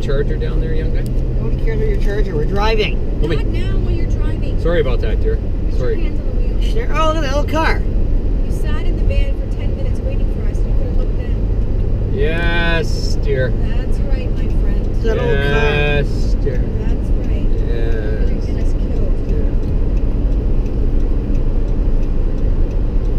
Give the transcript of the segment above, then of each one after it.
charger down there, young guy? Nobody cares about your charger. We're driving. Not now while you're driving. Sorry about that, dear. Sorry. Put your hands on the wheel. Sure. Oh, look at that little car. You sat in the van for 10 minutes waiting for us. You could have looked in. Yes, dear. That's right, my friend. That old car. Yes, dear. That's right. You're Yes. gonna get us killed.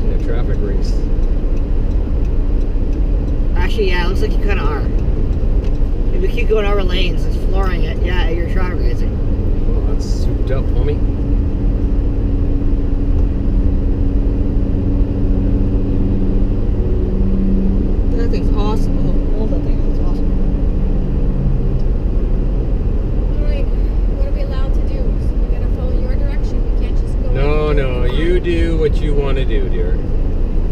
In a traffic race. Actually, yeah, it looks like you kind of are. If we keep going over lanes and flooring it, yeah, you're traffic racing. Well, that's souped up, homie. That thing's awesome. Oh, that thing is awesome. Alright, what are we allowed to do? So we gotta follow your direction. We can't just go. No, no, you do what you want to do, dear.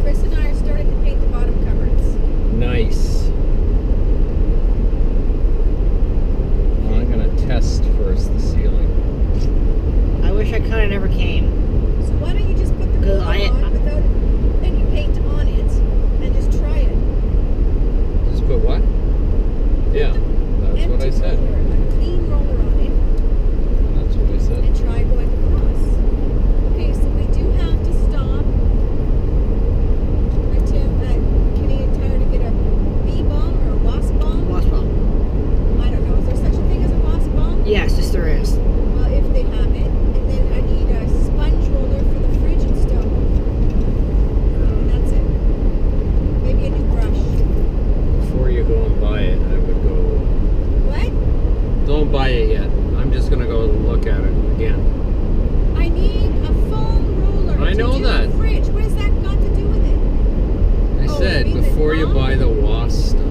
Chris and I are starting to paint the bottom cupboards. Nice. Well, I'm gonna test first the ceiling. I wish I kind of never came. So why don't you just put the glue on without any paint on it and just try it? Just put what? Yeah, that's what I said. Roller, a clean roller on it, That's what I said. and try going across. Okay, so we do have to stop at Canadian Tire to get a bee balm or a wasp balm. Wasp bomb. I don't know. Is there such a thing as a wasp balm? Yes, yes, there is. Well, if they have it. And then I need a sponge roller for the fridge and stove. And that's it. Maybe a new brush. Before you go and buy it, I would go. What? Don't buy it yet. I'm just gonna go look at it again. I need a foam roller I know to do that. the fridge. What has that got to do with it? I Oh, said you mean the before you long- buy the wasp stuff.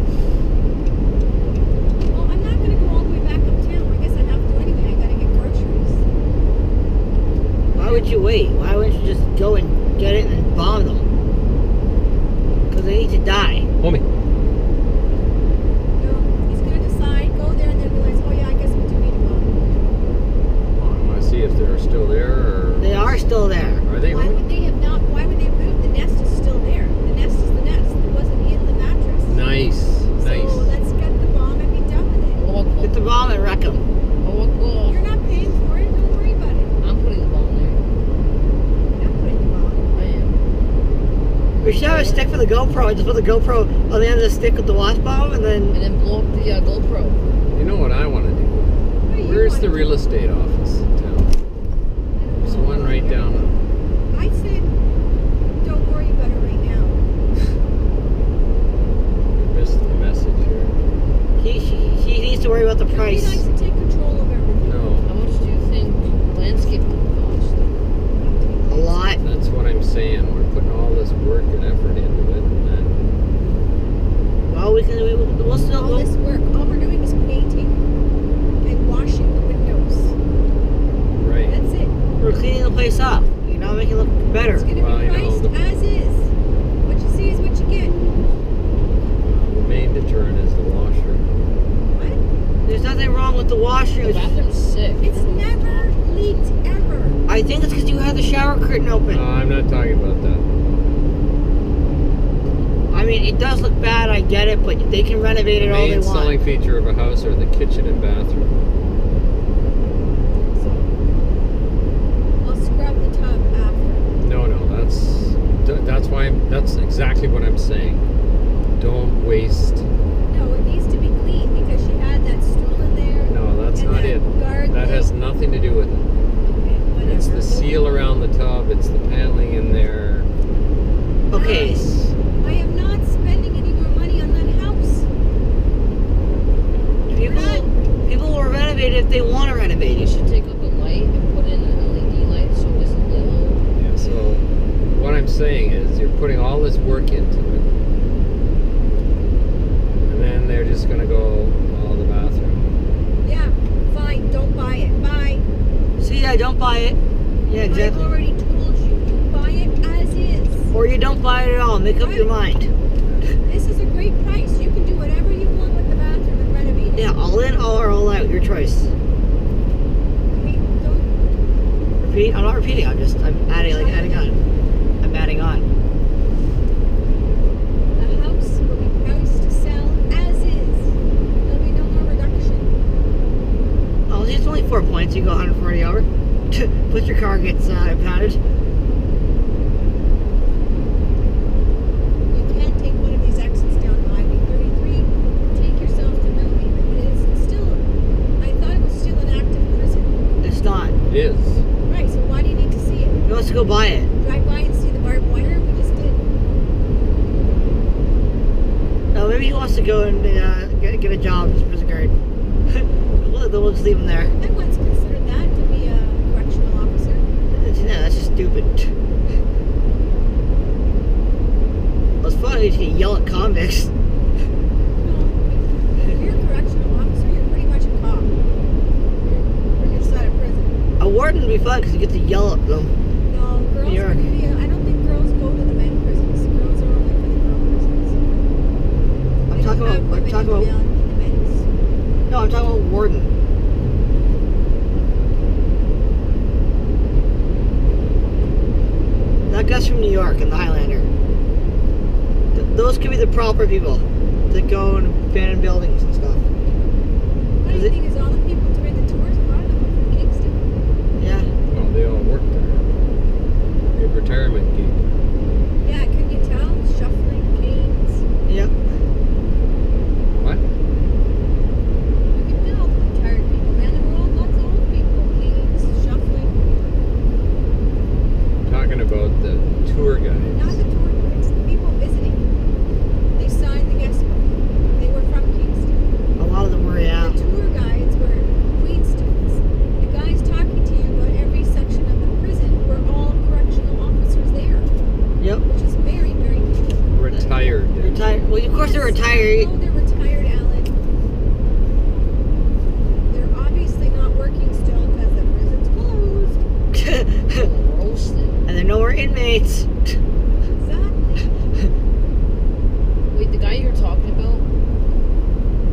Well, I'm not going to go all the way back uptown. I guess I have to anyway. I got to get groceries. Why would you wait? Why wouldn't you just go and get it and bomb them? Because they need to die. Homie. No, he's going to decide, go there, and then realize, oh yeah, I guess we do need a bomb. I want to see if they're still there or. They are still there. Are they? Why Homie? would they have not? Why would they have moved? The nest is still there. The nest is the nest. It wasn't in the mattress. Nice. Nice. So let's get the bomb and be done with it. Get the bomb and wreck them. You're not paying for it. Don't worry about it. I'm putting the bomb there. You're not putting the bomb. I am. We should have a stick for the GoPro. Just put the GoPro on the end of the stick with the wasp bomb and then... And then blow up the GoPro. You know what I want to do? What do you Where's want the to real do? estate office in town? There's one right down. I said, don't worry about it right now. Missed the message here. He needs to worry about the It would be price. nice to take control of everything. No, How much do you think landscaping will cost? A lot. that's what I'm saying. We're putting all this work and effort into it, and then Well, we'll still... All this work, all we're doing is painting and washing the windows. right. That's it. We're cleaning the place up. You know, make it look better. It's going to Well, be you know, priced as is. What you see is what you get. The main deterrent is the washer. What? There's nothing wrong with the washer. The bathroom's sick. It's never leaked ever. I think it's because you had the shower curtain open. I'm not talking about that. I mean, it does look bad, I get it, but they can renovate The it all they main selling want. feature of a house are the kitchen and bathroom. So, I'll scrub the tub after. No, that's why that's exactly what I'm saying. Don't waste. No, it needs to be clean because she had that stool in there. No, that's and not that it. guard That thing. has nothing to do with it. Okay, whatever. It's the seal around the tub. It's the paneling in there. Okay, I am not spending any more money on that house. people will renovate it if they want to renovate You it. should take out the light and put in an LED light so it doesn't yellow. Yeah, so what I'm saying is you're putting all this work into it. And then they're just going to go, the bathroom. Yeah, fine, don't buy it. Bye. See, yeah, don't buy it. Yeah, I exactly. already told you. You buy it as is. Or you don't buy it at all. Make up your mind. This is a great price. You can do whatever you want with the bathroom and renovate it. Yeah, all in or all out. Your choice. Okay, don't. Repeat. I'm not repeating. I'm adding on. I'm adding on. The house will be priced to sell as is. There'll be no more reduction. more points. You go 140 over. Plus your car gets impounded. You can't take one of these exits down Highway 33. Take yourself to Millhaven. But it's still, I thought it was still an active prison. It's not. It is. Right, so why do you need to see it? He wants to go buy it. Drive by and see the barbed wire? We just did. No, maybe he wants to go and get a job as a prison guard. We'll just leave him there. I once considered that to be a correctional officer. Yeah, that's just stupid. Well, it's funny to yell at convicts. No, if you're a correctional officer, you're pretty much a cop. You're on your side of prison. A warden would be fun because you get to yell at them. No, girls You're- are really, I don't think girls go to the men prisons. Girls are only for the girl prisons. I'm talking about. In the men's. No, I'm talking about warden. That guy's from New York and the Highlander. Those could be the proper people that go and abandon buildings and stuff. Funny thing is, all the people doing the tours, a lot of them are from Kingston. Yeah. Well, they all work there. Good retirement gig. Yeah, couldn't you tell? Shuffling, canes. Yep. What? You can tell the retired people. Man, there were all lots of old people. Canes, shuffling. Talking about the tour Not guides. the tour guides, the people visiting. They signed the guest book. They were from Kingston. A lot of them were, yeah. The tour guides were Queen students. The guys talking to you about every section of the prison were all correctional officers there, Yep. which is very, very cool. Retired. Retired. Well, of course they're retired. No, they're retired, Alan. They're obviously not working still because the prison's closed. Roasted. And they're no more inmates. Exactly. Wait, the guy you're talking about,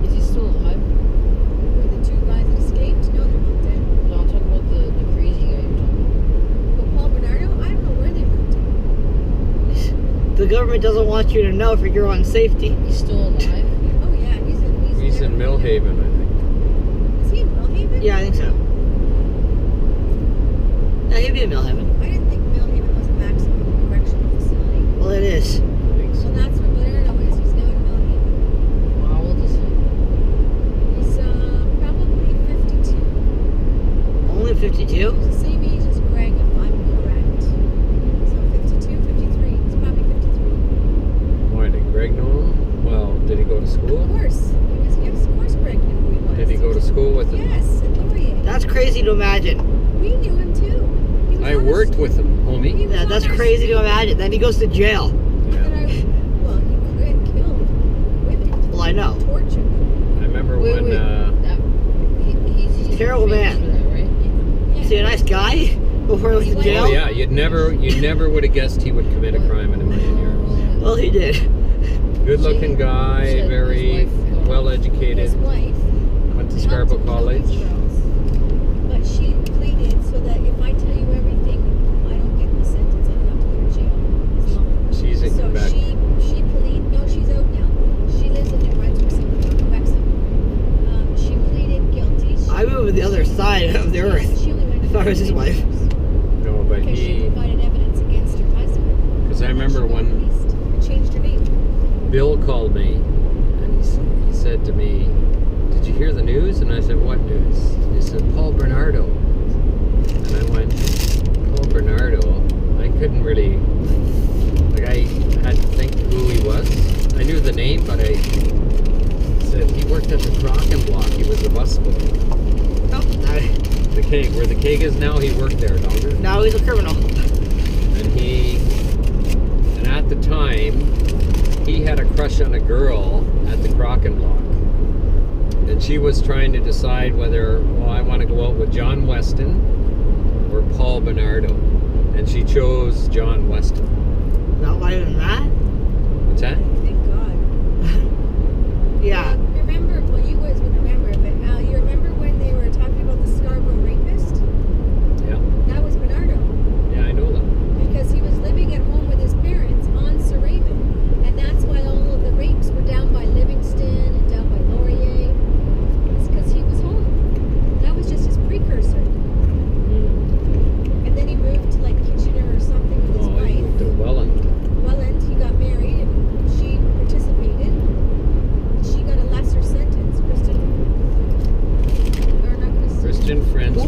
is he still alive? Were the two guys that escaped? No, they're not dead. No, I'm talking about the crazy guy you're talking But Paul Bernardo, I don't know where they moved to. The government doesn't want you to know for your own safety. about. He's still alive? Oh yeah, He's in Millhaven, I think. Is he in Millhaven? Yeah, I think so. Yeah, he'd be in Millhaven. I didn't think Millhaven was a maximum correctional facility. Well, it is. I think So so. that's where Bernardo is. He's now in Millhaven. How old is he? He's probably 52. Only 52? He's the same age as Greg, if I'm correct. So 52, 53. He's probably 53. Why, did Greg know him? Well, did he go to Of school? course. Yes, of course Greg knew who he was. Did he go to school with him? Yes, at Laurier. That's crazy to imagine. We knew him too. He was I on the worked st- with him, he homie. was Yeah, on that's our crazy to street imagine. Then he goes to jail. that Yeah. Well, he killed women. Well, I know. Tortured them. I remember Wait, when, wait. That, he's Terrible famous man. for that, right? Yeah. Is he a nice guy before he went to Well, jail? oh yeah, you never would have guessed he would commit a crime in a million years. Well, he did. Good looking guy, Said very his wife, well educated, His wife went to helped Scarborough him kill these College. girls. But she pleaded so that if I tell you everything, I don't get the sentence. I don't have to go to jail as long. She's in So Quebec. she pleaded. No, she's out now. She lives in New Brunswick, Quebec. She pleaded guilty. She, I moved to the other side of the earth. She only went If I was his wife. No, but because she he, provided evidence against her husband. because I And then remember she got when released and changed her name. Bill called me and he said to me, "Did you hear the news?" And I said, "What news?" He said, "Paul Bernardo." And I went, "Paul Bernardo?" I couldn't really, like, I had to think who he was. I knew the name, but I said he worked at the Crocken Block. He was a busboy. Oh, The keg, where the keg is now, he worked there longer. now he's a criminal. And at the time, he had a crush on a girl at the Crocken Block. And she was trying to decide whether, well, I want to go out with John Weston or Paul Bernardo. And she chose John Weston. Not lighter than that? What's that? Thank God. Yeah. Remember, well, you guys would remember, but you remember when they were talking about the Scarborough rapist? Yeah. That was Bernardo, Yeah, I know that. because he was living at home with his parents on Saraven, and that's why all of the rapes were down by Livingston and down by Laurier. It's because he was home. That was just his precursor.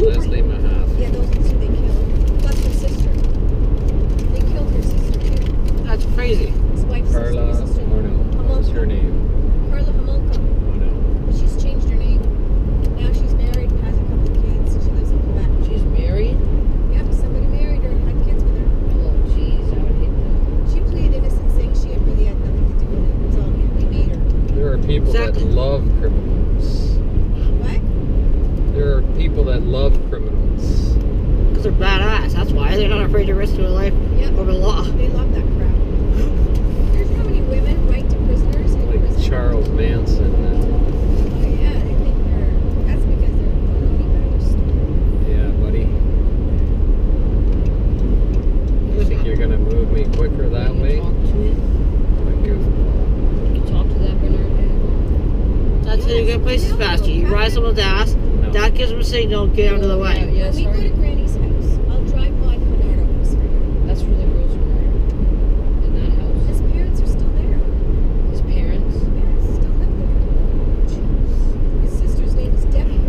Leslie Mahaf. Yeah, those are the two they killed. Plus her sister. They killed her sister too. That's crazy. His wife's Carla, sister. oh no, what's her name? Carla Homolka. Oh no. She's changed her name. Now she's married and has a couple of kids. She lives in Quebec. She's married? Yep, somebody married her and had kids with her. Oh, jeez, I would hate that. She pleaded innocent, saying she really had nothing to do with it. It was all him. He made her. There are people Exactly. that love criminals. What? There are people that love criminals. Because they're badass. That's why they're not afraid to risk their life Yep. over the law. They love that crap. There's how many women write to prisoners in Like prison. Charles Manson. Oh yeah, they think they're. That's because they're baloney batters. Yeah, buddy. You think you're gonna move me quicker that You way? Talk to it. Like goofball. You talk to that Bernard dude. That's how you get places faster. You ride someone's ass, No. that gives them a signal, get out of the way. Yeah, When we go sorry. to Granny's house, I'll drive by Bernardo for a second. That's where the girls were married. In that house. His parents are still there. His parents. Yes, still live there. His sister's name is Debbie.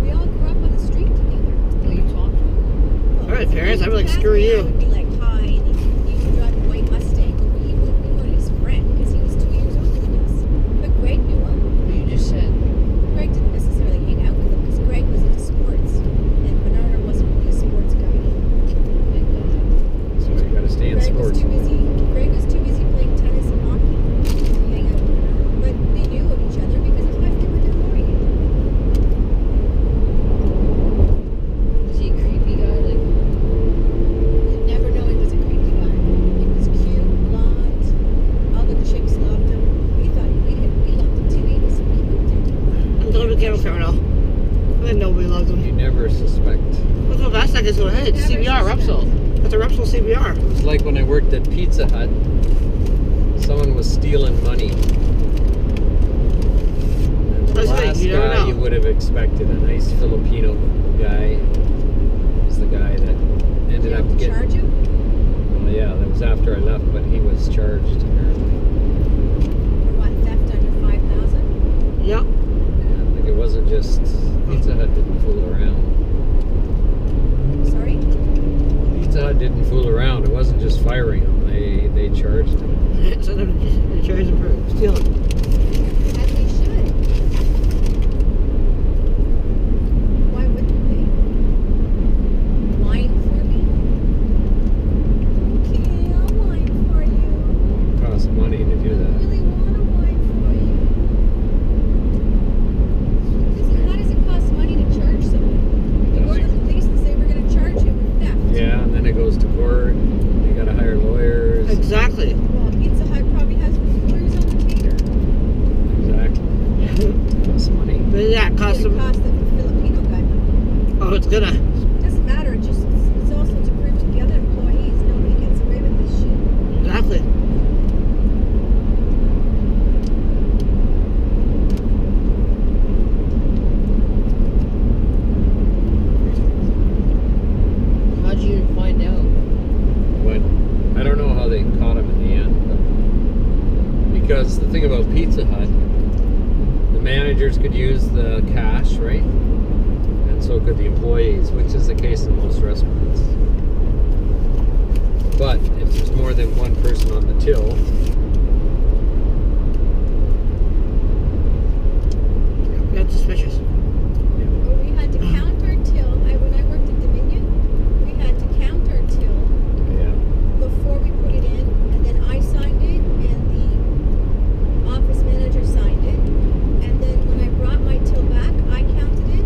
We all grew up on the street together. Will you talk to him? Well, Alright, if parents, he I'd be like, passed screw me, you. I would be like, hi, and he would drive a white Mustang. But we weren't his friend because he was 2 years older than us. But Greg knew him. You just said. Greg didn't necessarily hang out with him because Greg was into sports, and Bernardo wasn't really a sports guy. Thank God. So you gotta stay in Greg was sports. too busy. Greg was too busy playing tennis and hockey to hang out with Bernardo. But they knew of each other because his wife never did marry him. Is he a creepy guy? Like, You'd never know he was a creepy guy. He was cute, blonde. All the chicks loved him. We thought we loved him too. He moved him. I'm going to become a criminal. And then nobody loves them. You never suspect. Look how fast I can go ahead. Never CBR, suspect. Repsol. That's a Repsol CBR. It was like when I worked at Pizza Hut. Someone was stealing money. And the That's right, last you never guy know. you would have expected, a nice Filipino guy, was the guy that ended Did you up have to getting. charge him? Well, yeah, that was after I left, but he was charged apparently. For what, theft under 5,000? Yep. Yeah, like it wasn't just Pizza Hut didn't fool around. Sorry? Pizza Hut didn't fool around. It wasn't just firing him. They charged him. So they charge them for stealing. As they should. Why wouldn't they? Wine for me? Okay, I'll wine for you. It costs money to do I that. really want to wine for you. How does it cost money to charge somebody? You go to the police and say we're going to charge you with theft. Yeah, and then it goes to court. You gotta hire lawyers. Exactly. Well, Pizza Hut probably has lawyers on the cater. Exactly. Costs money. But yeah, It's cost going to them. cost the Filipino guy money. Oh, it's gonna. Doesn't matter. It's also to prove to the other employees nobody gets away with this shit. Exactly. how'd you find out? But I don't know how they caught him in the end. But because the thing about Pizza Hut, the managers could use the cash, right? And so could the employees, which is the case in most restaurants. But if there's more than one person on the till, That's suspicious. But we had to count our till. When I worked at Dominion, we had to count our till yeah. before we put it in, and then I signed it, and the office manager signed it, and then when I brought my till back, I counted it,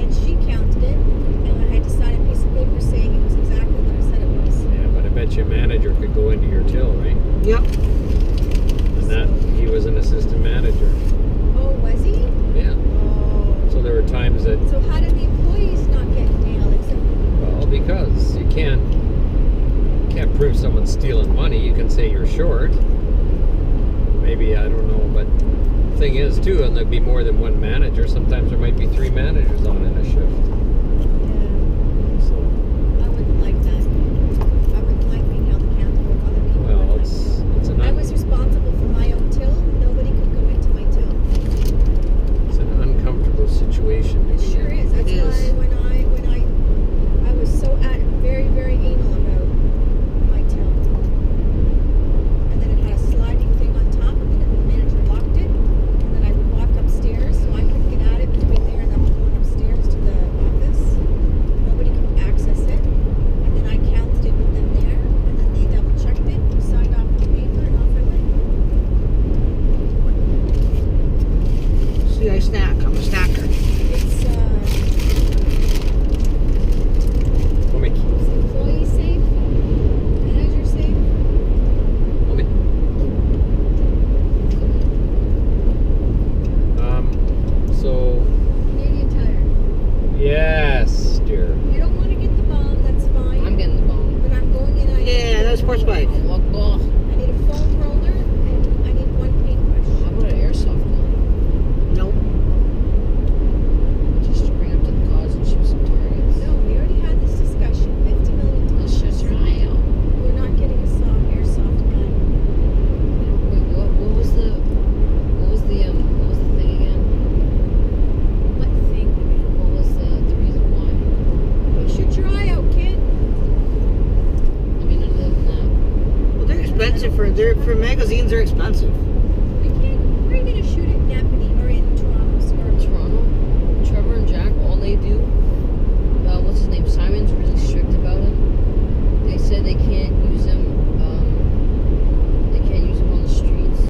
and she counted it, and I had to sign a piece of paper saying it was exactly what I said it was. Yeah, but I bet your manager could go into your till, right? Yep. And that he was an assistant manager. Oh, was he? Yeah. Oh. So there were times that, So how did the employees not get nailed except well, because you can't prove someone's stealing money. You can say you're short. Maybe, I don't know, but the thing is too, and there'd be more than one manager. Sometimes there might be 3 managers on in a shift. So, I wouldn't like that. I wouldn't like being held accountable for other people. well, in my it's till. I was responsible for my own till. Nobody could go into my till. it's an uncomfortable situation. It sure is. That's It why is. can I snack? I'm a snacker. It's Let me. employee safe, manager safe. Let me. So Canadian Tire. yes, dear. You don't want to get the bomb, that's fine. I'm getting the bone. But I'm going in. Yeah, that's sports bike. Walk off. I need a foam roller and I need one paintbrush. How about an airsoft gun? Nope. Just to bring up to the cause and shoot some targets. No, we already had this discussion 50 million times. Let's just try out. We're not getting a airsoft gun. Wait, what was the thing again? What thing? What was the reason why? You should try out, kid. I mean, other than that, Well, they're expensive for magazines are expensive.